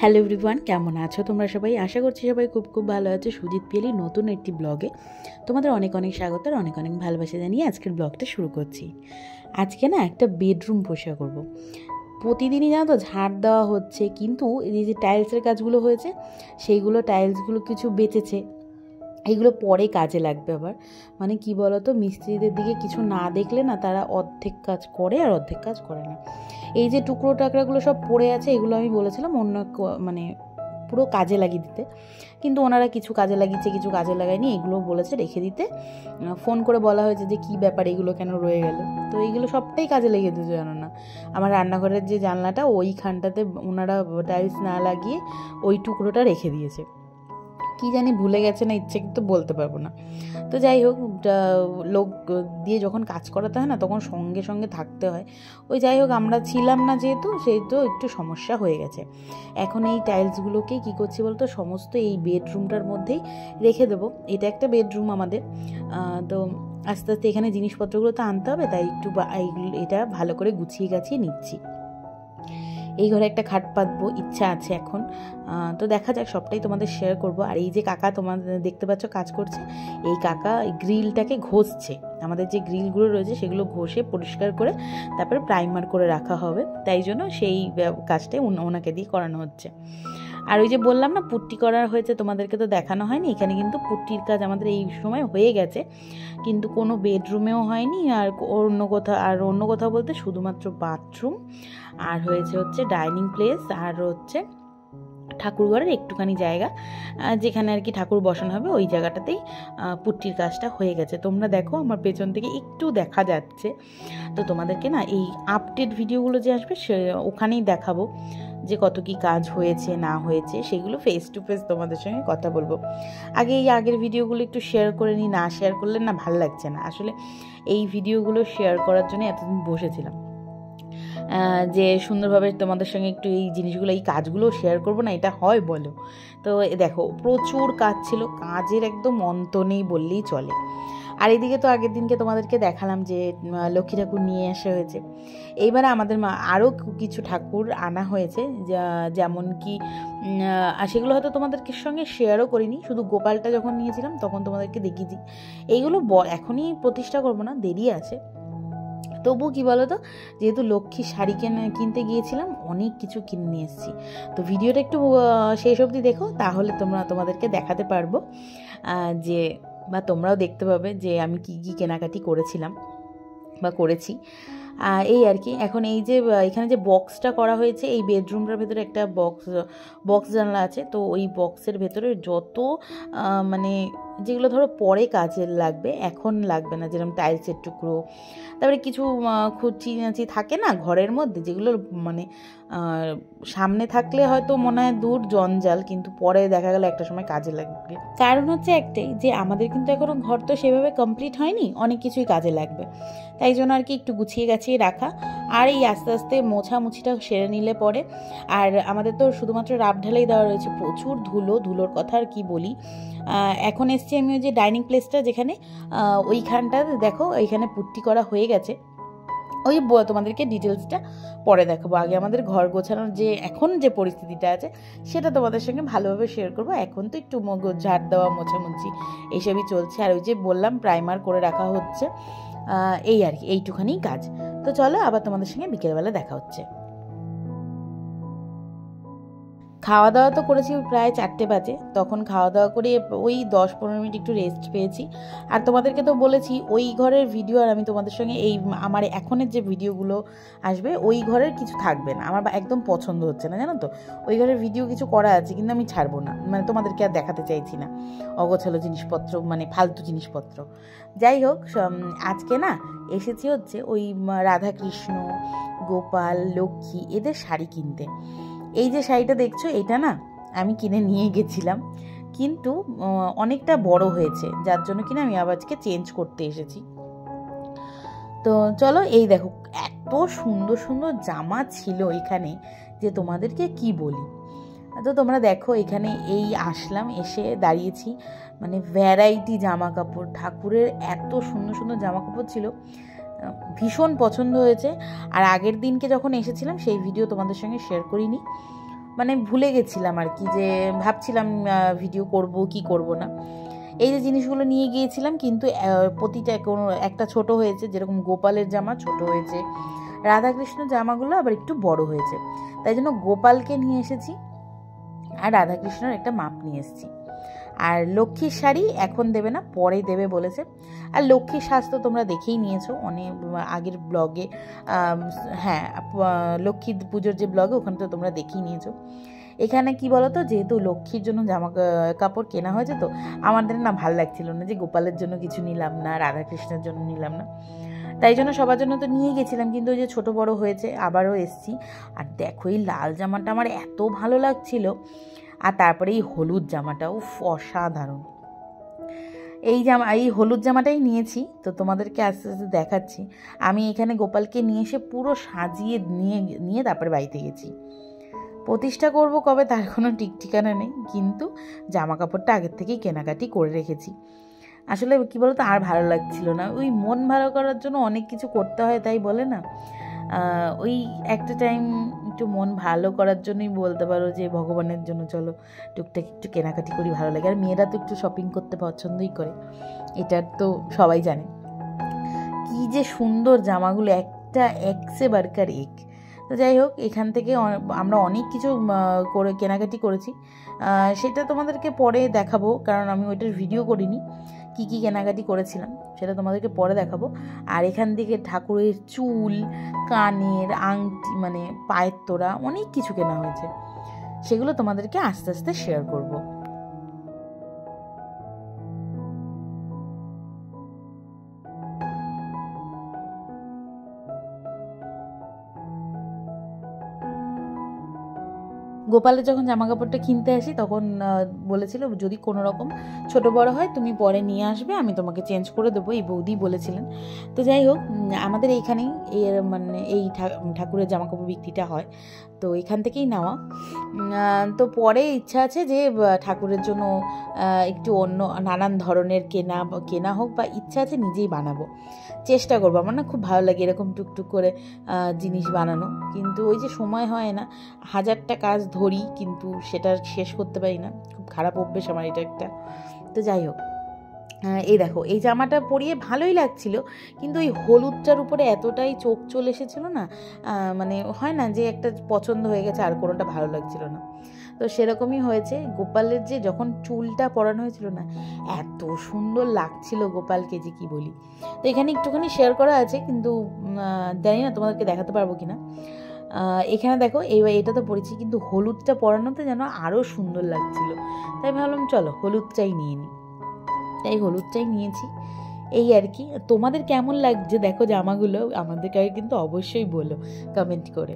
Hello everyone, কেমন আছো তোমরা সবাই? আশা করছি সবাই খুব খুব ভালো আছো। সুজিত পিয়ালি নতুন একটি ব্লগে তোমাদের অনেক অনেক স্বাগত আর অনেক অনেক ভালোবাসা জানিয়ে আজকের ব্লগটা শুরু করছি। আজকে না একটা বেডরুম পরিষ্কার করব। প্রতিদিনই জানো তো ঝাড় দেওয়া হচ্ছে, কিন্তু এই যে টাইলসের কাজগুলো হয়েছে সেইগুলো টাইলসগুলো কিছু বেঁচেছে, এইগুলো পরে কাজে লাগবে আবার। মানে কি বলতো, মিস্ত্রিদের দিকে কিছু না দেখলে না তারা অর্ধেক কাজ করে আর অর্ধেক কাজ করে না। এই যে টুকরো টাকরাগুলো সব পড়ে আছে, এগুলো আমি বলেছিলাম অন্য মানে পুরো কাজে লাগিয়ে দিতে, কিন্তু ওনারা কিছু কাজে লাগিয়েছে কিছু কাজে লাগায়নি, এগুলো বলেছে রেখে দিতে। ফোন করে বলা হয়েছে যে কী ব্যাপার, এগুলো কেন রয়ে গেল। তো এইগুলো সবটাই কাজে লেগে দিতে, জানো না, আমার রান্নাঘরের যে জানলাটা ওইখানটাতে ওনারা টাইলস না লাগিয়ে ওই টুকরোটা রেখে দিয়েছে। কি জানি ভুলে গেছে না ইচ্ছে, কিন্তু বলতে পারবো না। তো যাই হোক, লোক দিয়ে যখন কাজ করাতে হয় না তখন সঙ্গে সঙ্গে থাকতে হয়। ওই যাই হোক, আমরা ছিলাম না যেহেতু, সেহেতু একটু সমস্যা হয়ে গেছে। এখন এই টাইলসগুলোকে কী করছি বলতো, সমস্ত এই বেডরুমটার মধ্যেই রেখে দেবো। এটা একটা বেডরুম আমাদের, তো আস্তে আস্তে এখানে জিনিসপত্রগুলো তো আনতে হবে, তাই একটু এটা ভালো করে গুছিয়ে গাছিয়ে নিচ্ছি। এই ঘরে একটা খাট পাতবো ইচ্ছা আছে এখন, তো দেখা যাক, সবটাই তোমাদের শেয়ার করব। আর এই যে কাকা তোমাদের দেখতে পাচ্ছ কাজ করছে, এই কাকা গ্রিলটাকে ঘষছে। আমাদের যে গ্রিলগুলো রয়েছে সেগুলো ঘষে পরিষ্কার করে তারপরে প্রাইমার করে রাখা হবে, তাই জন্য সেই কাজটাই ওনাকে দিয়ে করানো হচ্ছে। আর ওই যে বললাম না পুট্টি করা হয়েছে, তোমাদেরকে তো দেখানো হয়নি। এখানে কিন্তু পুট্টির কাজ আমাদের এই সময় হয়ে গেছে, কিন্তু কোনো বেডরুমেও হয়নি আর অন্য কোথাও বলতে শুধুমাত্র বাথরুম আর হচ্ছে ডাইনিং প্লেস আর হচ্ছে ঠাকুরঘরের একটুখানি জায়গা যেখানে আর কি ঠাকুর বসানো হবে, ওই জায়গাটাতেই পুট্টির কাজটা হয়ে গেছে। তোমরা দেখো আমার পেছন থেকে একটু দেখা যাচ্ছে। তো তোমাদেরকে না এই আপডেট ভিডিওগুলো যে আসবে ওখানেই দেখাবো যে কত কি কাজ হয়েছে না হয়েছে, সেগুলো ফেস টু ফেস তোমাদের সঙ্গে কথা বলবো। এই আগের ভিডিওগুলো একটু শেয়ার করে নিই, না শেয়ার করলে না ভালো লাগছে না। আসলে এই ভিডিওগুলো শেয়ার করার জন্য এতদিন বসেছিলাম যে সুন্দরভাবে তোমাদের সঙ্গে একটু এই জিনিসগুলো এই কাজগুলো শেয়ার করবো না, এটা হয় বলো? তো দেখো প্রচুর কাজ ছিল, কাজের একদম অন্ত নেই বললেই চলে। আর এদিকে তো আগের দিনকে তোমাদেরকে দেখালাম যে লক্ষ্মী ঠাকুর নিয়ে আসা হয়েছে। এইবারে আমাদের আরও কিছু ঠাকুর আনা হয়েছে, যেমন কি সেগুলো হয়তো তোমাদেরকে সঙ্গে শেয়ারও করিনি, শুধু গোপালটা যখন নিয়েছিলাম তখন তোমাদেরকে দেখিয়েছি। এইগুলো এখনই প্রতিষ্ঠা করবো না, দেরি আছে। তবু কি বলতো, যেহেতু লক্ষ্মীর শাড়ি কিনতে গিয়েছিলাম, অনেক কিছু কিনে নিয়ে এসেছি। তো ভিডিওটা একটু শেষ অবধি দেখো, তাহলে তোমাদেরকে দেখাতে পারবো যে, বা তোমরাও দেখতে পাবে যে আমি কি কি কেনাকাটি করেছিলাম বা করেছি। এই আর কি। এখন এই যে এখানে যে বক্সটা করা হয়েছে, এই বেডরুমটার ভেতরে একটা বক্স জানলা আছে। তো ওই বক্সের ভেতরে যত মানে যেগুলো ধরো পরে কাজে লাগবে, এখন লাগবে না, যেরকম টাইলসের টুকরো, তারপরে কিছু খুঁচি নাচি থাকে না ঘরের মধ্যে, যেগুলো মানে সামনে থাকলে হয়তো মনে হয় দূর জঞ্জাল, কিন্তু পরে দেখা গেল একটা সময় কাজে লাগবে। কারণ হচ্ছে একটাই, যে আমাদের কিন্তু এখনো ঘর তো সেভাবে কমপ্লিট হয়নি, অনেক কিছুই কাজে লাগবে, তাই জন্য আর কি একটু গুছিয়ে গাছিয়ে রাখা। আর এই আস্তে আস্তে মোছামুছিটা সেরে নিলে পরে, আর আমাদের তো শুধুমাত্র রাব ঢালাই দেওয়া রয়েছে, প্রচুর ধুলোর কথা আর কি বলি। এখন এসছি আমি ওই যে ডাইনিং প্লেসটা যেখানে, ওইখানটা দেখো এইখানে পুট্টি করা হয়ে গেছে। ওই তোমাদেরকে ডিটেলসটা পরে দেখাবো, আগে আমাদের ঘর গোছানোর যে এখন যে পরিস্থিতিটা আছে সেটা তোমাদের সঙ্গে ভালোভাবে শেয়ার করবো। এখন তো একটু ঝাড় দেওয়া মোছামুছি এইসবই চলছে, আর ওই যে বললাম প্রাইমার করে রাখা হচ্ছে, এই আর কি, এইটুখানি কাজ। তো চলো আবার তোমাদের সঙ্গে বিকেলবেলা দেখা হচ্ছে। খাওয়া দাওয়া তো করেছি প্রায় 4টে বাজে, তখন খাওয়া দাওয়া করে ওই 10-15 মিনিট একটু রেস্ট পেয়েছি। আর তোমাদেরকে তো বলেছি ওই ঘরের ভিডিও আর আমি তোমাদের সঙ্গে এই আমার এখনের যে ভিডিওগুলো আসবে ওই ঘরের কিছু থাকবে না, আমার একদম পছন্দ হচ্ছে না, জানো তো। ওই ঘরের ভিডিও কিছু করা আছে, কিন্তু আমি ছাড়বো না, মানে তোমাদেরকে আর দেখাতে চাইছি না অগোছালো জিনিসপত্র, মানে ফালতু জিনিসপত্র। যাই হোক, আজকে না এসেছি হচ্ছে ওই রাধাকৃষ্ণ, গোপাল, লক্ষ্মী এদের শাড়ি কিনতে। এই যে শাড়িটা দেখছো, এটা না আমি কিনে নিয়ে গেছিলাম, কিন্তু অনেকটা বড় হয়েছে, যার জন্য কিনা আমি আবার আজকে চেঞ্জ করতে এসেছি। তো চলো, এই দেখো এত সুন্দর সুন্দর জামা ছিল এখানে যে তোমাদেরকে কি বলি। তো তোমরা দেখো এখানে এই আসলাম, এসে দাঁড়িয়েছি, মানে ভ্যারাইটি জামা কাপড়, ঠাকুরের এত সুন্দর সুন্দর জামা কাপড় ছিল, ভীষণ পছন্দ হয়েছে। আর আগের দিনকে যখন এসেছিলাম সেই ভিডিও তোমাদের সঙ্গে শেয়ার করিনি, মানে ভুলে গেছিলাম আর কি, যে ভাবছিলাম ভিডিও করব কি করব না। এই যে জিনিসগুলো নিয়ে গিয়েছিলাম, কিন্তু প্রতিটা কোনো একটা ছোট হয়েছে, যেরকম গোপালের জামা ছোট হয়েছে, রাধাকৃষ্ণ জামাগুলো আবার একটু বড় হয়েছে, তাই জন্য গোপালকে নিয়ে এসেছি আর রাধাকৃষ্ণর একটা মাপ নিয়ে এসেছি। আর লক্ষ্মীর শাড়ি এখন দেবে না, পরে দেবে বলেছে। আর লক্ষ্মীর সাজ তো তোমরা দেখেই নিয়েছো অনেক আগের ব্লগে, হ্যাঁ লক্ষ্মী পুজোর যে ব্লগে, ওখানে তো তোমরা দেখেই নিয়েছো। এখানে কি বলতো, যেহেতু লক্ষ্মীর জন্য জামা কাপড় কেনা হয়েছে, তো আমাদের না ভালো লাগছিল না যে গোপালের জন্য কিছু নিলাম না, রাধাকৃষ্ণের জন্য নিলাম না, তাই জন্য সবার জন্য তো নিয়ে গেছিলাম। কিন্তু ওই যে ছোটো বড়ো হয়েছে, আবারও এসছি। আর দেখো এই লাল জামাটা আমার এত ভালো লাগছিল, আর তারপরে এই হলুদ জামাটা, উফ অসাধারণ। এই হলুদ জামাটাই নিয়েছি, তো তোমাদেরকে আস্তে আস্তে দেখাচ্ছি। আমি এখানে গোপালকে নিয়ে এসে পুরো সাজিয়ে নিয়ে তারপরে বাড়িতে গেছি। প্রতিষ্ঠা করব কবে তার কোনো ঠিক ঠিকানা নেই, কিন্তু জামা কাপড়টা আগের থেকেই কেনাকাটি করে রেখেছি। আসলে কী বলতো, আর ভালো লাগছিল না। ওই মন ভালো করার জন্য অনেক কিছু করতে হয়, তাই বলে না, ওই একটা টাইম একটু মন ভালো করার জন্যই বলতে পারো যে ভগবানের জন্য চলো টুকটাক একটু কেনাকাটি করি, ভালো লাগে। আর মেয়েরা তো একটু শপিং করতে পছন্দই করে, এটা তো সবাই জানে। কি যে সুন্দর জামাগুলো, একটা একসে বারকার এক। তো যাই হোক, এখান থেকে আমরা অনেক কিছু করে কেনাকাটি করেছি, সেটা তোমাদেরকে পরে দেখাবো, কারণ আমি ওইটার ভিডিও করিনি। কি কি কেনাকাটি করেছিলাম সেটা তোমাদেরকে পরে দেখাবো। আর এখান থেকে ঠাকুরের চুল, কানের আংটি, মানে পায়ের তোড়া, অনেক কিছু কেনা হয়েছে, সেগুলো তোমাদেরকে আস্তে আস্তে শেয়ার করবো। গোপালের যখন জামা কাপড়টা কিনতে আসি, তখন বলেছিল যদি কোনো রকম ছোটো বড়ো হয় তুমি পরে নিয়ে আসবে, আমি তোমাকে চেঞ্জ করে দেবো, এই বৌদি বলেছিলেন। তো যাই হোক, আমাদের এইখানেই মানে এই ঠাকুরের জামা কাপড় বিক্রিটা হয়, তো এখান থেকেই নেওয়া। তো পরে ইচ্ছা আছে যে ঠাকুরের জন্য একটু অন্য নানান ধরনের কেনা হোক, বা ইচ্ছা আছে নিজেই বানাবো, চেষ্টা করবো। আমার না খুব ভালো লাগে এরকম টুকটুক করে জিনিস বানানো, কিন্তু ওই যে সময় হয় না, হাজারটা কাজ ধরি কিন্তু সেটা শেষ করতে পারি না, খুব খারাপ অভ্যেস আমার এটা একটা। তো যাই হোক, এই দেখো এই জামাটা পরিয়ে ভালোই লাগছিল, কিন্তু ওই হলুদটার উপরে এতটাই চোখ চলে এসেছিলো না, মানে হয় না যে একটা পছন্দ হয়ে গেছে আর কোনোটা ভালো লাগছিল না, তো সেরকমই হয়েছে। গোপালের যে যখন চুলটা পরানো হয়েছিল না, এত সুন্দর লাগছিল গোপালকে যে কি বলি। তো এখানে একটুখানি শেয়ার করা আছে, কিন্তু জানি না তোমাদেরকে দেখাতে পারবো কিনা। এখানে দেখো এটা তো পরেছি, কিন্তু হলুদটা পরানোতে যেন আরও সুন্দর লাগছিল, তাই ভাবলাম চলো হলুদটাই নিয়ে নিই, তাই হলুদটাই নিয়েছি। এই আর কি। তোমাদের কেমন লাগছে দেখো জামাগুলো, আমাদেরকে কিন্তু অবশ্যই বলো কমেন্ট করে।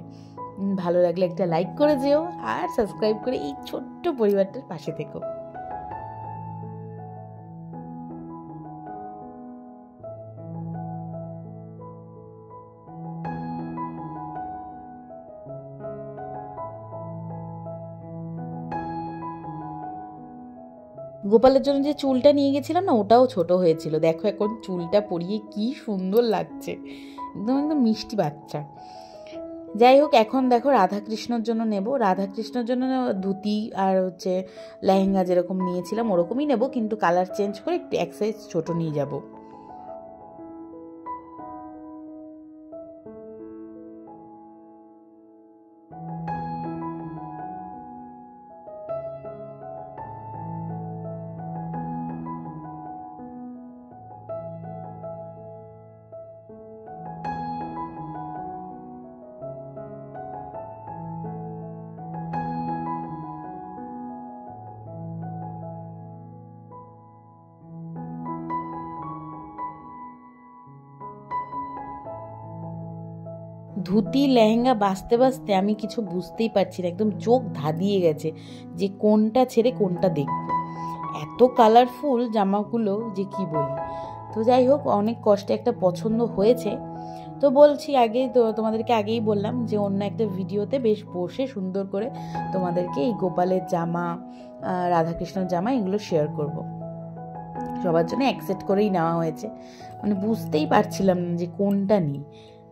ভালো লাগলে একটা লাইক করে যেও, আর সাবস্ক্রাইব করে এই ছোট্ট পরিবারটার পাশে থেকো। গোপালের জন্য যে চুলটা নিয়ে গেছিলাম না, ওটাও ছোট হয়েছিল। দেখো এখন চুলটা পরিয়ে কি সুন্দর লাগছে, একদম একদম মিষ্টি বাচ্চা। যাই হোক, এখন দেখো রাধাকৃষ্ণর জন্য নেব। রাধাকৃষ্ণর জন্য ধুতি আর হচ্ছে লেহেঙ্গা যেরকম নিয়েছিলাম ওরকমই নেব, কিন্তু কালার চেঞ্জ করে একটু এক সাইজ ছোটো নিয়ে যাব। ধুতি লেহেঙ্গা বাছতে বাছতে আমি কিছু বুঝতেই পারছি না, একদম চোখ ধাঁধিয়ে গেছে যে কোনটা ছেড়ে কোনটা দেখব। এত কালারফুল জামাগুলো যে কি বলি। তো যাই হোক, অনেক কষ্টে একটা পছন্দ হয়েছে। তো বলছি আগেই তো তোমাদেরকে আগেই বললাম যে অন্য একটা ভিডিওতে বেশ বসে সুন্দর করে তোমাদেরকে এই গোপালের জামা, রাধাকৃষ্ণের জামা এগুলো শেয়ার করব। সবার জন্য অ্যাকসেপ্ট করেই নেওয়া হয়েছে, মানে বুঝতেই পারছিলাম না যে কোনটা নিই।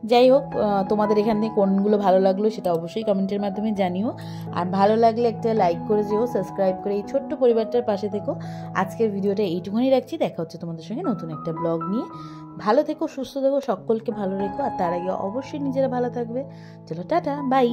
যাই হোক, তোমাদের এখান থেকে কোনগুলো ভালো লাগলো সেটা অবশ্যই কমেন্টের মাধ্যমে জানিও। আর ভালো লাগলে একটা লাইক করে যেও, সাবস্ক্রাইব করে এই ছোট্ট পরিবারটার পাশে থেকো। আজকের ভিডিওটা এইটুকুনি রাখছি, দেখা হচ্ছে তোমাদের সঙ্গে নতুন একটা ব্লগ নিয়ে। ভালো থেকো, সুস্থ থেকো, সকলকে ভালো রেখো, আর তার আগে অবশ্যই নিজেরা ভালো থাকবে। চলো টাটা, বাই।